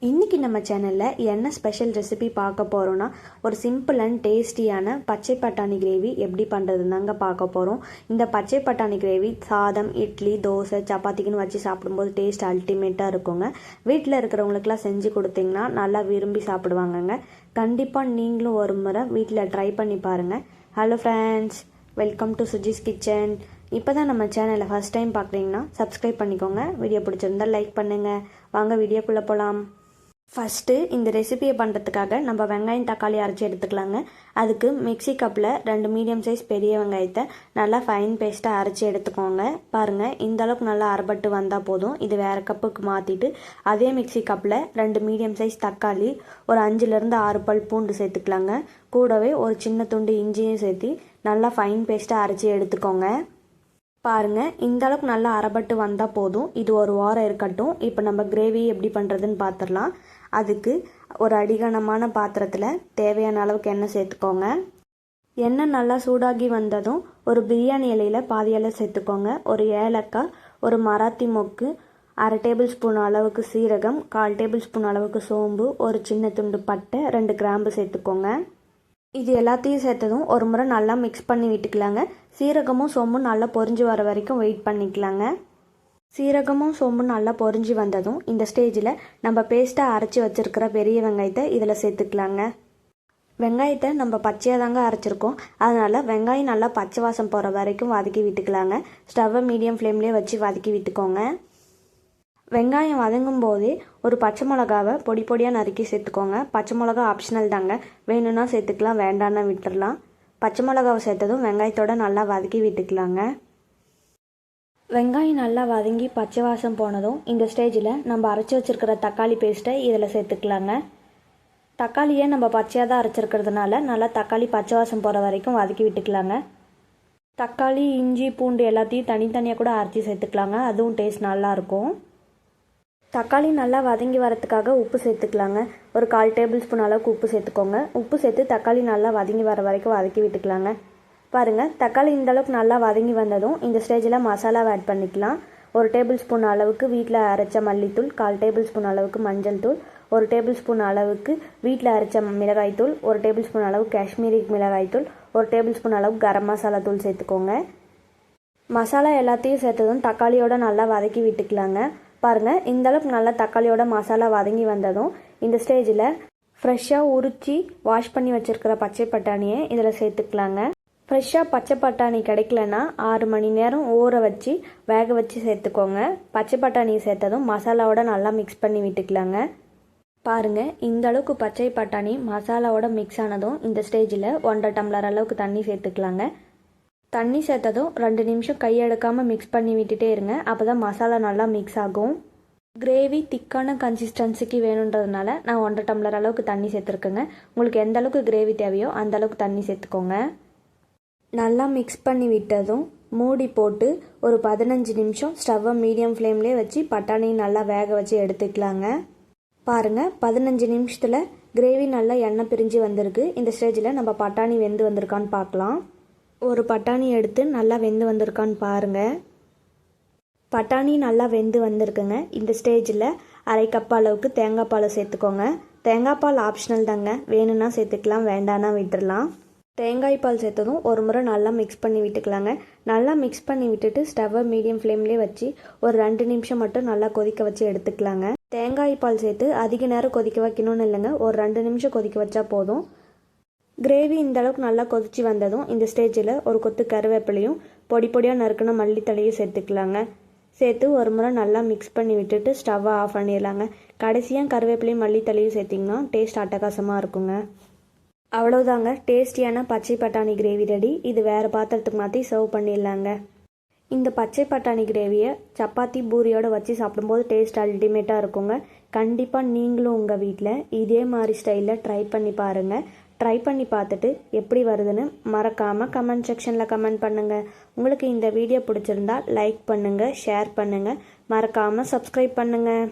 இன்றைக்கி நம்ம சேனலில் என்ன ஸ்பெஷல் ரெசிபி பார்க்க போகிறோன்னா ஒரு சிம்பிள் அண்ட் டேஸ்டியான பச்சை பட்டாணி கிரேவி எப்படி பண்ணுறதுன்னு தாங்க பார்க்க போகிறோம். இந்த பச்சை பட்டாணி கிரேவி சாதம், இட்லி, தோசை, சப்பாத்திக்குன்னு வச்சு சாப்பிடும்போது டேஸ்ட் அல்டிமேட்டாக இருக்குங்க. வீட்டில் இருக்கிறவங்களுக்குலாம் செஞ்சு கொடுத்தீங்கன்னா நல்லா விரும்பி சாப்பிடுவாங்கங்க. கண்டிப்பாக நீங்களும் ஒரு முறை வீட்டில் ட்ரை பண்ணி பாருங்கள். Hello friends, welcome to Suji's kitchen. இப்போ தான் நம்ம சேனலை ஃபஸ்ட் டைம் பார்க்குறீங்கன்னா சப்ஸ்கிரைப் பண்ணிக்கோங்க. வீடியோ பிடிச்சிருந்தால் லைக் பண்ணுங்கள். வாங்க வீடியோக்குள்ளே போகலாம். ஃபஸ்ட்டு இந்த ரெசிபியை பண்ணுறதுக்காக நம்ம வெங்காயம், தக்காளி அரைச்சி எடுத்துக்கலாங்க. அதுக்கு மிக்சி கப்பில் 2 மீடியம் சைஸ் பெரிய வெங்காயத்தை நல்லா ஃபைன் பேஸ்ட்டாக அரைச்சி எடுத்துக்கோங்க. பாருங்கள், இந்தளவுக்கு நல்லா அரைப்பட்டு வந்தால் போதும். இது வேறு கப்புக்கு மாற்றிட்டு அதே மிக்சி கப்பில் 2 மீடியம் சைஸ் தக்காளி, ஒரு 5லேருந்து 6 பல் பூண்டு சேர்த்துக்கலாங்க. கூடவே ஒரு சின்ன துண்டு இஞ்சியும் சேர்த்து நல்லா ஃபைன் பேஸ்ட்டாக அரைச்சி எடுத்துக்கோங்க. பாருங்கள், இந்தளவுக்கு நல்லா அரைப்பட்டு வந்தால் போதும். இது ஒரு வாரம் இருக்கட்டும். இப்போ நம்ம கிரேவி எப்படி பண்ணுறதுன்னு பார்த்துடலாம். அதுக்கு ஒரு அடிகனமான பாத்திரத்தில் தேவையான அளவுக்கு எண்ணெய் சேர்த்துக்கோங்க. எண்ணெய் நல்லா சூடாகி வந்ததும் ஒரு பிரியாணி இலையில் பாதி இலை சேர்த்துக்கோங்க. ஒரு ஏலக்காய், ஒரு மராத்தி மொக்கு, 1/2 டேபிள் ஸ்பூன் அளவுக்கு சீரகம், 1/4 டேபிள் ஸ்பூன் அளவுக்கு சோம்பு, ஒரு சின்ன துண்டு பட்டை, 2 கிராம்பு சேர்த்துக்கோங்க. இது எல்லாத்தையும் சேர்த்ததும் ஒரு முறை நல்லா மிக்ஸ் பண்ணி விட்டுக்கலாங்க. சீரகமும் சோம்பும் நல்லா பொரிஞ்சு வர வரைக்கும் வெயிட் பண்ணிக்கலாங்க. சீரகமும் சோம்பும் நல்லா பொரிஞ்சு வந்ததும் இந்த ஸ்டேஜில் நம்ம பேஸ்ட்டாக அரைச்சி வச்சுருக்கிற பெரிய வெங்காயத்தை இதில் சேர்த்துக்கலாங்க. வெங்காயத்தை நம்ம பச்சையாக தாங்க அரைச்சிருக்கோம். அதனால் வெங்காயம் நல்லா பச்சை வாசம் போகிற வரைக்கும் வதக்கி விட்டுக்கலாங்க. ஸ்டவ்வை மீடியம் ஃப்ளேம்லேயே வச்சு வதக்கி விட்டுக்கோங்க. வெங்காயம் வதங்கும் போதே ஒரு பச்சை மிளகாவை பொடி பொடியாக நறுக்கி சேர்த்துக்கோங்க. பச்சை மிளகா ஆப்ஷனல் தாங்க, வேணும்னா சேர்த்துக்கலாம், வேண்டான்னா விட்டுடலாம். பச்சை மிளகாவை சேர்த்ததும் வெங்காயத்தோடு நல்லா வதக்கி விட்டுக்கலாங்க. வெங்காயம் நல்லா வதங்கி பச்சை வாசம் போனதும் இந்த ஸ்டேஜில் நம்ம அரைச்சி வச்சுருக்கிற தக்காளி பேஸ்ட்டை இதில் சேர்த்துக்கலாங்க. தக்காளியை நம்ம பச்சையாக தான் அரைச்சிருக்கிறதுனால நல்லா தக்காளி பச்சை வாசம் போகிற வரைக்கும் வதக்கி விட்டுக்கலாங்க. தக்காளி, இஞ்சி, பூண்டு எல்லாத்தையும் தனித்தனியாக கூட அரைச்சி சேர்த்துக்கலாங்க. அதுவும் டேஸ்ட் நல்லாயிருக்கும். தக்காளி நல்லா வதங்கி வரத்துக்காக உப்பு சேர்த்துக்கலாங்க. ஒரு 1/4 டேபிள் ஸ்பூன் அளவுக்கு உப்பு சேர்த்துக்கோங்க. உப்பு சேர்த்து தக்காளி நல்லா வதங்கி வர வரைக்கும் வதக்கி விட்டுக்கலாங்க. பாருங்கள், தக்காளி இந்தளவுக்கு நல்லா வதங்கி வந்ததும் இந்த ஸ்டேஜில் மசாலாவை ஆட் பண்ணிக்கலாம். 1 டேபிள் ஸ்பூன் அளவுக்கு வீட்டில் அரைச்ச மல்லித்தூள், 1/4 டேபிள் ஸ்பூன் அளவுக்கு மஞ்சள் தூள், 1 டேபிள் ஸ்பூன் அளவுக்கு வீட்டில் அரைச்ச மிளகாய்த்தூள், 1 டேபிள் ஸ்பூன் அளவுக்கு காஷ்மீரி மிளகாய்த்தூள், 1 டேபிள் ஸ்பூன் அளவுக்கு கரம் மசாலா தூள் சேர்த்துக்கோங்க. மசாலா எல்லாத்தையும் சேர்த்ததும் தக்காளியோடு நல்லா வதக்கி விட்டுக்கலாங்க. பாருங்கள், இந்தளவுக்கு நல்லா தக்காளியோட மசாலா வதங்கி வந்ததும் இந்த ஸ்டேஜில் ஃப்ரெஷ்ஷாக உரித்து வாஷ் பண்ணி வச்சுருக்கிற பச்சை பட்டாணியை இதில் சேர்த்துக்கலாங்க. ஃப்ரெஷ்ஷாக பச்சை பட்டாணி கிடைக்கலன்னா 6 மணி நேரம் ஊற வச்சு வேக வச்சு சேர்த்துக்கோங்க. பச்சை பட்டாணியை சேர்த்ததும் மசாலாவோட நல்லா மிக்ஸ் பண்ணி விட்டுக்கலாங்க. பாருங்கள், இந்த அளவுக்கு பச்சை பட்டாணி மசாலாவோட மிக்ஸ் ஆனதும் இந்த ஸ்டேஜில் 1.5 டம்ளர் அளவுக்கு தண்ணி சேர்த்துக்கலாங்க. தண்ணி சேர்த்ததும் 2 நிமிஷம் கையெடுக்காமல் மிக்ஸ் பண்ணி விட்டுட்டே இருங்க. அப்போ தான் மசாலா நல்லா மிக்ஸ் ஆகும். கிரேவி திக்கான கன்சிஸ்டன்சிக்கு வேணுன்றதுனால நான் 1.5 டம்ளர் அளவுக்கு தண்ணி சேர்த்துருக்கேங்க. உங்களுக்கு எந்த அளவுக்கு கிரேவி தேவையோ அந்த அளவுக்கு தண்ணி சேர்த்துக்கோங்க. நல்லா மிக்ஸ் பண்ணி விட்டதும் மூடி போட்டு ஒரு 15 நிமிஷம் ஸ்டவ்வை மீடியம் ஃப்ளேம்லேயே வச்சு பட்டாணியை நல்லா வேக வச்சு எடுத்துக்கலாங்க. பாருங்கள், 15 நிமிஷத்தில் கிரேவி நல்லா எண்ணெய் பிரிஞ்சு வந்திருக்கு. இந்த ஸ்டேஜில் நம்ம பட்டாணி வெந்து வந்திருக்கான்னு பார்க்கலாம். ஒரு பட்டாணி எடுத்து நல்லா வெந்து வந்திருக்கான்னு பாருங்கள். பட்டாணி நல்லா வெந்து வந்திருக்குங்க. இந்த ஸ்டேஜில் 1/2 கப் அளவுக்கு தேங்காய் பால் சேர்த்துக்கோங்க. தேங்காய் பால் ஆப்ஷனல் தாங்க, வேணும்னா சேர்த்துக்கலாம், வேண்டானா விட்டுடலாம். தேங்காய் பால் சேர்த்ததும் ஒரு முறை நல்லா மிக்ஸ் பண்ணி விட்டுக்கலாங்க. நல்லா மிக்ஸ் பண்ணி விட்டுட்டு ஸ்டவ்வை மீடியம் ஃப்ளேம்லேயே வச்சு ஒரு 2 நிமிஷம் மட்டும் நல்லா கொதிக்க வச்சு எடுத்துக்கலாங்க. தேங்காய் பால் சேர்த்து அதிக நேரம் கொதிக்க வைக்கணும்னு இல்லைங்க, ஒரு 2 நிமிஷம் கொதிக்க வச்சா போதும். கிரேவி இந்த அளவுக்கு நல்லா கொதிச்சு வந்ததும் இந்த ஸ்டேஜில் ஒரு கொத்து கருவேப்பிலையும் பொடி பொடியாக நறுக்கின மல்லித்தலையும் சேர்த்துக்கலாங்க. சேர்த்து ஒரு முறை நல்லா மிக்ஸ் பண்ணி விட்டுட்டு ஸ்டவ்வை ஆஃப் பண்ணிடலாங்க. கடைசியாக கருவேப்பிலையும் மல்லித்தலையும் சேர்த்திங்கன்னா டேஸ்ட் அட்டகாசமாக இருக்குங்க. அவ்வளோதாங்க, டேஸ்டியான பச்சை பட்டாணி கிரேவி ரெடி. இது வேறு பாத்திரத்துக்கு மாற்றி சர்வ் பண்ணிடலாங்க. இந்த பச்சை பட்டாணி கிரேவியை சப்பாத்தி, பூரியோடு வச்சு சாப்பிடும்போது டேஸ்ட் அல்டிமேட்டாக இருக்குங்க. கண்டிப்பாக நீங்களும் உங்கள் வீட்டில் இதே மாதிரி ஸ்டைலில் ட்ரை பண்ணி பாருங்கள். ட்ரை பண்ணி பார்த்துட்டு எப்படி வருதுன்னு மறக்காமல் கமெண்ட் செக்ஷனில் கமெண்ட் பண்ணுங்கள். உங்களுக்கு இந்த வீடியோ பிடிச்சிருந்தா லைக் பண்ணுங்கள், ஷேர் பண்ணுங்கள், மறக்காமல் சப்ஸ்கிரைப் பண்ணுங்கள்.